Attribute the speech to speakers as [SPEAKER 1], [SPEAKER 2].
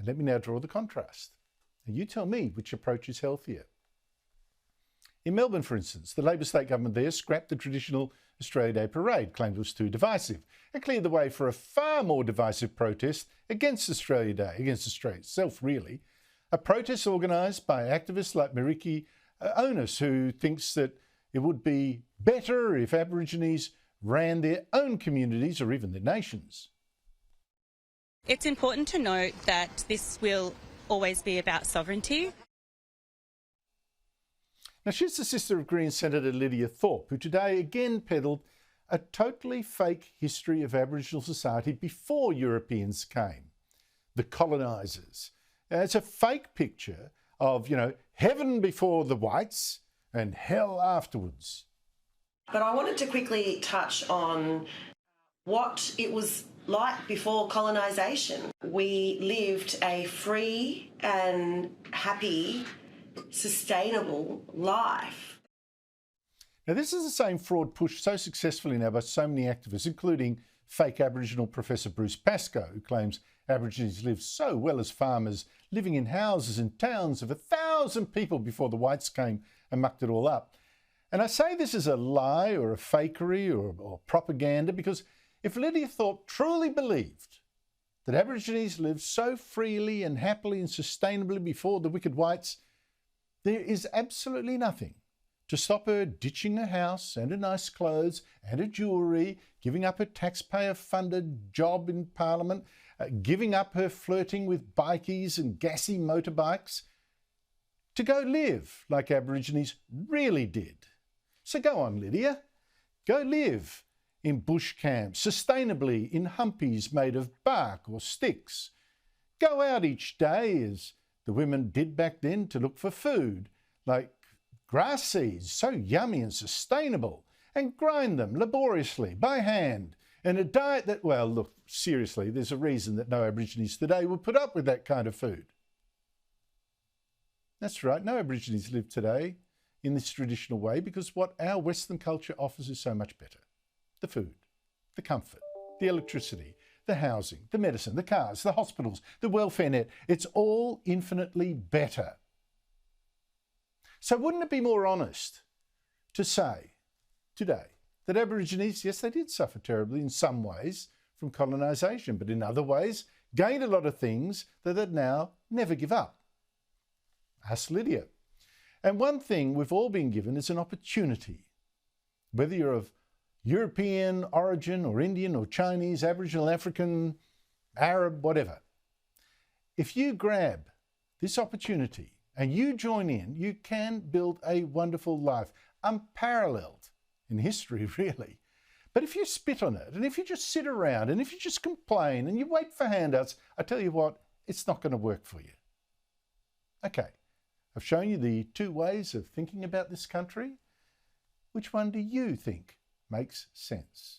[SPEAKER 1] And let me now draw the contrast. And you tell me which approach is healthier. In Melbourne, for instance, the Labor state government there scrapped the traditional Australia Day parade, claimed it was too divisive, and cleared the way for a far more divisive protest against Australia Day, against Australia itself, really. A protest organised by activists like Mariki Onus, who thinks that it would be better if Aborigines ran their own communities or even their nations.
[SPEAKER 2] It's important to note that this will always be about sovereignty.
[SPEAKER 1] Now, she's the sister of Greens Senator Lydia Thorpe, who today again peddled a totally fake history of Aboriginal society before Europeans came, the colonisers. It's a fake picture of, heaven before the whites and hell afterwards.
[SPEAKER 3] But I wanted to quickly touch on what it was like before colonisation. We lived a free and happy, sustainable life.
[SPEAKER 1] Now, this is the same fraud pushed so successfully now by so many activists, including fake Aboriginal Professor Bruce Pascoe, who claims Aborigines lived so well as farmers, living in houses in towns of 1,000 people before the whites came and mucked it all up. And I say this is a lie or a fakery or propaganda because if Lydia Thorpe truly believed that Aborigines lived so freely and happily and sustainably before the wicked whites, there is absolutely nothing to stop her ditching her house and her nice clothes and her jewellery, giving up her taxpayer-funded job in Parliament, giving up her flirting with bikies and gassy motorbikes, to go live like Aborigines really did. So go on, Lydia. Go live in bush camps, sustainably in humpies made of bark or sticks. Go out each day, as the women did back then, to look for food, like grass seeds, so yummy and sustainable, and grind them laboriously by hand. And a diet that, well, look, seriously, there's a reason that no Aborigines today will put up with that kind of food. That's right, no Aborigines live today in this traditional way because what our Western culture offers is so much better. The food, the comfort, the electricity, the housing, the medicine, the cars, the hospitals, the welfare net. It's all infinitely better. So wouldn't it be more honest to say today that Aborigines, yes, they did suffer terribly in some ways from colonisation, but in other ways gained a lot of things that they'd now never give up? Ask Lydia. And one thing we've all been given is an opportunity, whether you're of European origin or Indian or Chinese, Aboriginal, African, Arab, whatever. If you grab this opportunity and you join in, you can build a wonderful life, unparalleled in history, really. But if you spit on it, and if you just sit around, and if you just complain, and you wait for handouts, I tell you what, it's not going to work for you. Okay, I've shown you the two ways of thinking about this country. Which one do you think makes sense?